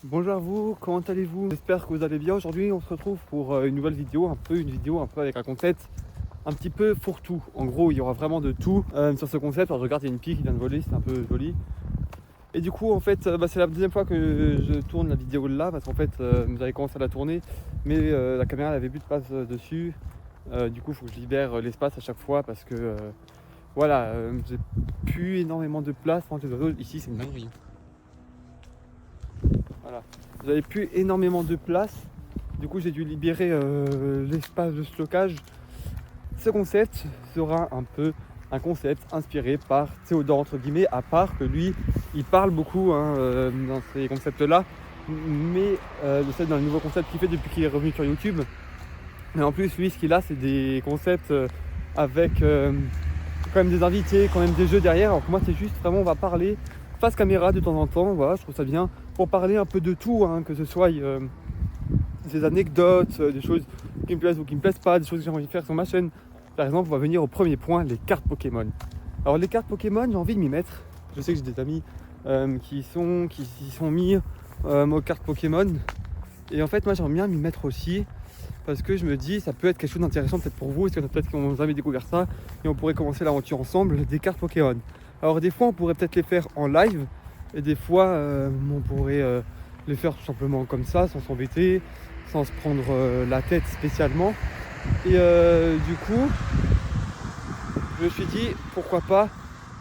Bonjour à vous, comment allez-vous? J'espère que vous allez bien. Aujourd'hui on se retrouve pour une nouvelle vidéo, une vidéo avec un concept un petit peu fourre-tout. En gros il y aura vraiment de tout sur ce concept. Alors je regarde, il y a une pie qui vient de voler, c'est un peu joli. Et du coup en fait c'est la deuxième fois que je tourne la vidéo là, parce qu'en fait j'avais commencé à la tourner mais la caméra n'avait plus de place dessus. Du coup il faut que je libère l'espace à chaque fois parce que voilà, j'ai plus énormément de place. Ici c'est une dinguerie. Voilà. J'avais plus énormément de place, du coup j'ai dû libérer l'espace de stockage. Ce concept sera un peu un concept inspiré par Théodore entre guillemets, à part que lui il parle beaucoup dans ces concepts là, mais c'est dans le nouveau concept qu'il fait depuis qu'il est revenu sur YouTube. Mais en plus lui ce qu'il a c'est des concepts avec quand même des invités, quand même des jeux derrière. Alors que moi c'est juste vraiment on va parler face caméra de temps en temps, voilà, je trouve ça bien pour parler un peu de tout, que ce soit des anecdotes, des choses qui me plaisent ou qui me plaisent pas, des choses que j'ai envie de faire sur ma chaîne. Par exemple, on va venir au premier point, les cartes Pokémon. Alors les cartes Pokémon, j'ai envie de m'y mettre. Je sais que j'ai des amis qui s'y sont mis aux cartes Pokémon. Et en fait, moi j'aimerais bien m'y mettre aussi. Parce que je me dis, ça peut être quelque chose d'intéressant peut-être pour vous. Parce que peut-être qu'on n'a jamais découvert ça. Et on pourrait commencer l'aventure ensemble des cartes Pokémon. Alors des fois, on pourrait peut-être les faire en live. Et des fois, on pourrait les faire tout simplement comme ça, sans s'embêter, sans se prendre la tête spécialement. Et du coup, je me suis dit, pourquoi pas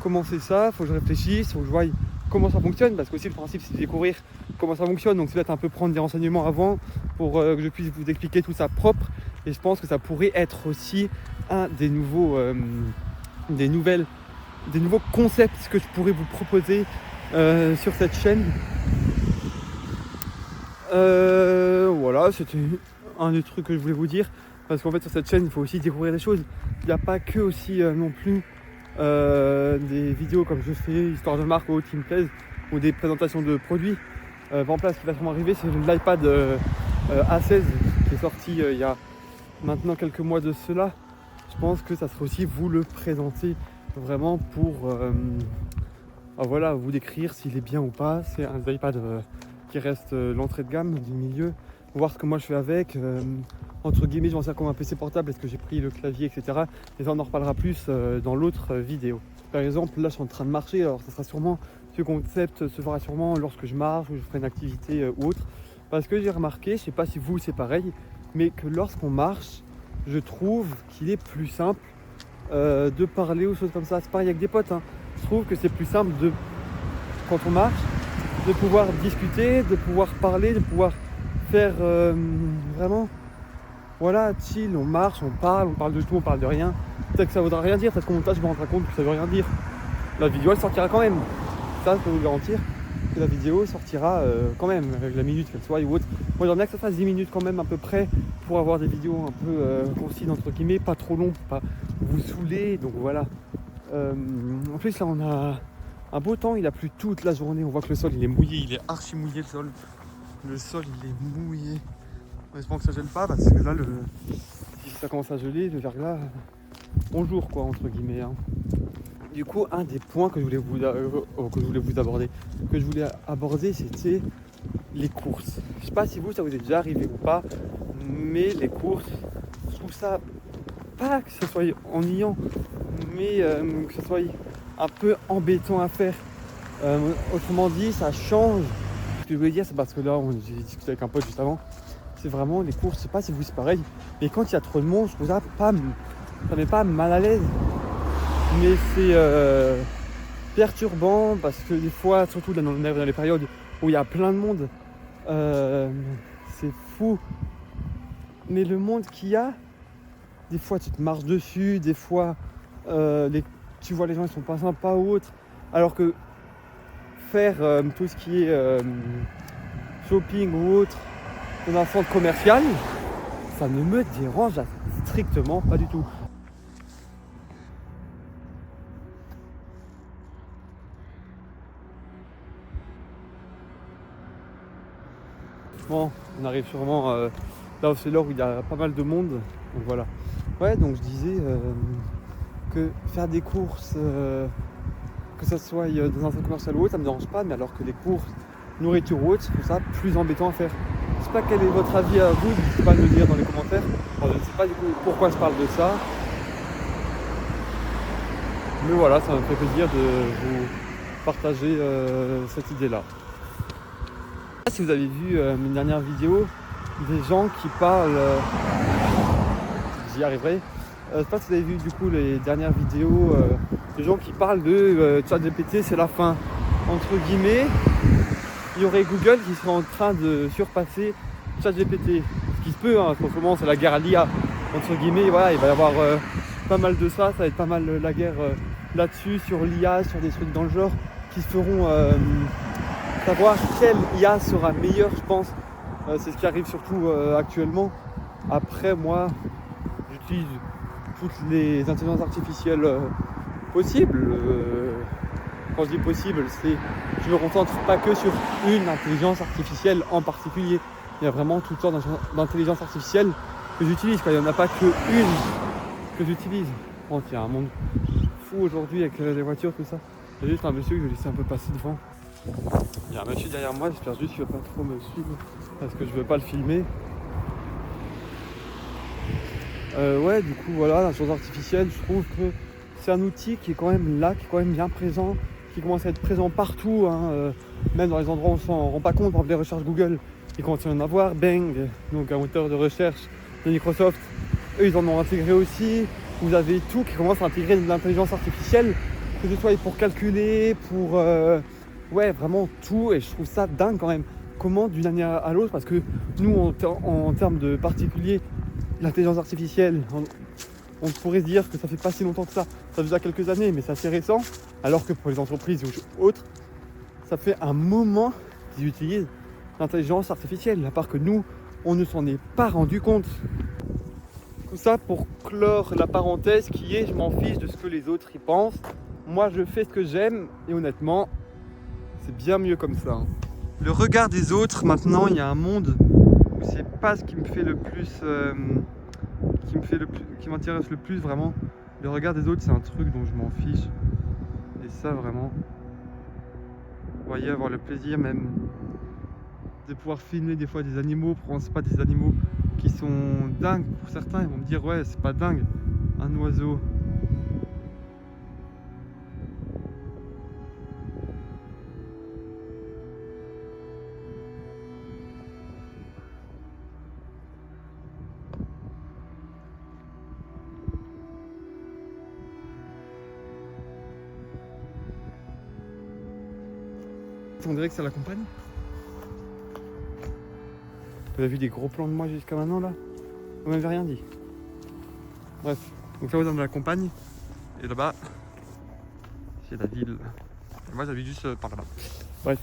commencer ça. Faut que je réfléchisse, faut que je voie comment ça fonctionne. Parce que aussi le principe, c'est de découvrir comment ça fonctionne. Donc c'est peut-être un peu prendre des renseignements avant pour que je puisse vous expliquer tout ça propre. Et je pense que ça pourrait être aussi un des nouveaux concepts que je pourrais vous proposer sur cette chaîne. Voilà, c'était un des trucs que je voulais vous dire. Parce qu'en fait sur cette chaîne il faut aussi découvrir des choses. Il n'y a pas que aussi non plus des vidéos comme je fais, histoire de marque ou qui me plaisent, ou des présentations de produits. Par exemple là ce qui va sûrement arriver c'est l'iPad A16 qui est sorti il y a maintenant quelques mois de cela. Je pense que ça serait aussi vous le présenter vraiment pour voilà, vous décrire s'il est bien ou pas. C'est un iPad qui reste l'entrée de gamme du milieu. Voir ce que moi je fais avec. Entre guillemets, je m'en sers comme un PC portable parce que j'ai pris le clavier, etc. Et ça, on en reparlera plus dans l'autre vidéo. Par exemple, là, je suis en train de marcher. Alors, ça sera sûrement, ce concept se fera sûrement lorsque je marche ou je ferai une activité ou autre. Parce que j'ai remarqué, je sais pas si vous c'est pareil, mais que lorsqu'on marche, je trouve qu'il est plus simple de parler ou choses comme ça. C'est pareil avec des potes. Je trouve que c'est plus simple quand on marche, de pouvoir discuter, de pouvoir parler, de pouvoir faire vraiment, voilà, chill, on marche, on parle de tout, on parle de rien. Peut-être que ça voudra rien dire, peut-être qu'au montage je me rendrai compte que ça veut rien dire. La vidéo elle sortira quand même. Ça, je peux vous le garantir, que la vidéo sortira quand même, avec la minute qu'elle soit ou autre. Moi j'aimerais bien que ça fasse 10 minutes quand même à peu près, pour avoir des vidéos un peu concises entre guillemets, pas trop longues, pour pas vous saouler, donc voilà. En plus là on a un beau temps, il a plu toute la journée, on voit que le sol il est mouillé, il est archi mouillé le sol. Le sol il est mouillé. J'espère que ça gèle pas parce que là si ça commence à geler, le verglas, bonjour quoi entre guillemets. Du coup un des points que je voulais vous aborder, c'était les courses. Je sais pas si vous ça vous est déjà arrivé ou pas, mais les courses, je trouve ça pas que ce soit ennuyant, mais que ce soit un peu embêtant à faire. Autrement dit, ça change. Ce que je voulais dire, c'est parce que là, j'ai discuté avec un pote juste avant. C'est vraiment les courses, je sais pas si vous c'est pareil, mais quand il y a trop de monde, je trouve ça met pas mal à l'aise. Mais c'est perturbant parce que des fois, surtout dans les périodes où il y a plein de monde, c'est fou. Mais le monde qu'il y a, des fois tu te marches dessus, des fois tu vois les gens ils sont pas sympas ou autre. Alors que faire tout ce qui est shopping ou autre dans un centre commercial, ça ne me dérange strictement pas du tout. Bon, on arrive sûrement là c'est l'heure où il y a pas mal de monde, donc voilà. Ouais, donc je disais que faire des courses, que ça soit dans un centre commercial ou autre, ça me dérange pas, mais alors que les courses nourriture ou autre, je trouve ça plus embêtant à faire. Je sais pas quel est votre avis à vous, n'hésitez pas à me le dire dans les commentaires. Alors, je ne sais pas du coup pourquoi je parle de ça. Mais voilà, ça me fait plaisir de vous partager cette idée-là. Si vous avez vu mes dernières vidéos, des gens qui parlent, j'y arriverai. Je sais pas si vous avez vu du coup les dernières vidéos, des gens qui parlent de ChatGPT, c'est la fin. Entre guillemets, il y aurait Google qui serait en train de surpasser ChatGPT. Ce qui se peut, hein, parce qu'en ce moment c'est la guerre à l'IA. Entre guillemets, voilà, il va y avoir pas mal de ça va être pas mal la guerre là-dessus, sur l'IA, sur des trucs dans le genre, qui se feront savoir quelle IA sera meilleure, je pense. C'est ce qui arrive surtout actuellement. Après, moi, j'utilise toutes les intelligences artificielles possibles. Quand je dis possible, c'est je me concentre pas que sur une intelligence artificielle en particulier. Il y a vraiment toutes sortes d'intelligence artificielle que j'utilise. Il n'y en a pas que une que j'utilise. Oh, il y a un monde fou aujourd'hui avec les voitures, tout ça. Il y a juste un monsieur que je vais laisser un peu passer devant. Il y a un monsieur derrière moi, j'espère juste qu'il ne va pas trop me suivre parce que je ne veux pas le filmer. Ouais, du coup, voilà, l'intelligence artificielle, je trouve que c'est un outil qui est quand même là, qui est quand même bien présent, qui commence à être présent partout, hein, même dans les endroits où on ne s'en rend pas compte. Par exemple, les recherches Google, ils commencent à en avoir. Bing, donc un moteur de recherche de Microsoft, eux, ils en ont intégré aussi. Vous avez tout qui commence à intégrer de l'intelligence artificielle, que ce soit pour calculer, pour... ouais, vraiment tout, et je trouve ça dingue quand même. Comment d'une année à l'autre, parce que nous, en termes de particulier, l'intelligence artificielle, on pourrait se dire que ça fait pas si longtemps que ça fait déjà quelques années, mais c'est assez récent, alors que pour les entreprises ou autres, ça fait un moment qu'ils utilisent l'intelligence artificielle, à part que nous, on ne s'en est pas rendu compte. Tout ça pour clore la parenthèse qui est, je m'en fiche de ce que les autres y pensent, moi je fais ce que j'aime, et honnêtement, c'est bien mieux comme ça. Le regard des autres, maintenant, il y a un monde où c'est pas ce qui me fait le plus... qui m'intéresse le plus vraiment. Le regard des autres, c'est un truc dont je m'en fiche. Et ça, vraiment, vous voyez, avoir le plaisir même de pouvoir filmer des fois des animaux. Pour moi, c'est pas des animaux qui sont dingues. Pour certains, ils vont me dire, ouais, c'est pas dingue. Un oiseau. On dirait que c'est la campagne. Vous avez vu des gros plans de moi jusqu'à maintenant là? Vous m'avez rien dit. Bref, donc là vous êtes dans la campagne et là-bas c'est la ville. Et moi j'habite juste par là-bas. Bref.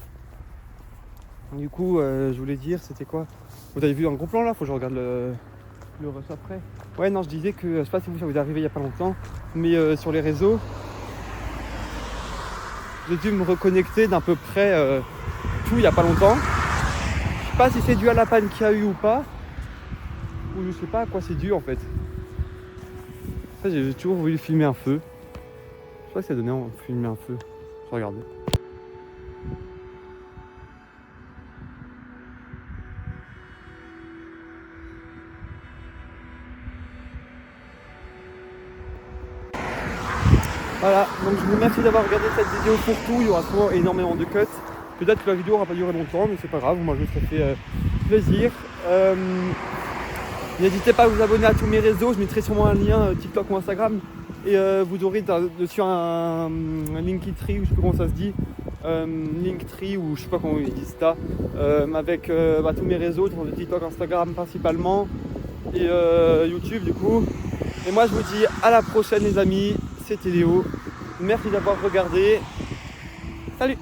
Du coup je voulais dire c'était quoi? Vous avez vu un gros plan là? Faut que je regarde le rush après. Ouais non je disais que je sais pas si ça vous est arrivé il y a pas longtemps, mais sur les réseaux j'ai dû me reconnecter d'à peu près tout il n'y a pas longtemps. Je sais pas si c'est dû à la panne qu'il y a eu ou pas. Ou je sais pas à quoi c'est dû en fait. Ça j'ai toujours voulu filmer un feu. Je sais pas si ça donnait envie de filmer un feu. Je regardais. Voilà, donc je vous remercie d'avoir regardé cette vidéo pour tout. Il y aura souvent énormément de cuts. Peut-être que la vidéo n'aura pas duré longtemps, mais c'est pas grave, moi je ça fait plaisir. N'hésitez pas à vous abonner à tous mes réseaux, je mettrai sûrement un lien TikTok ou Instagram. Et vous aurez dessus un Linktree, ou je sais pas comment ça se dit, Linktree ou je sais pas comment ils disent ça, avec tous mes réseaux, TikTok, Instagram principalement, et YouTube du coup. Et moi je vous dis à la prochaine les amis, c'était Léo, merci d'avoir regardé, salut!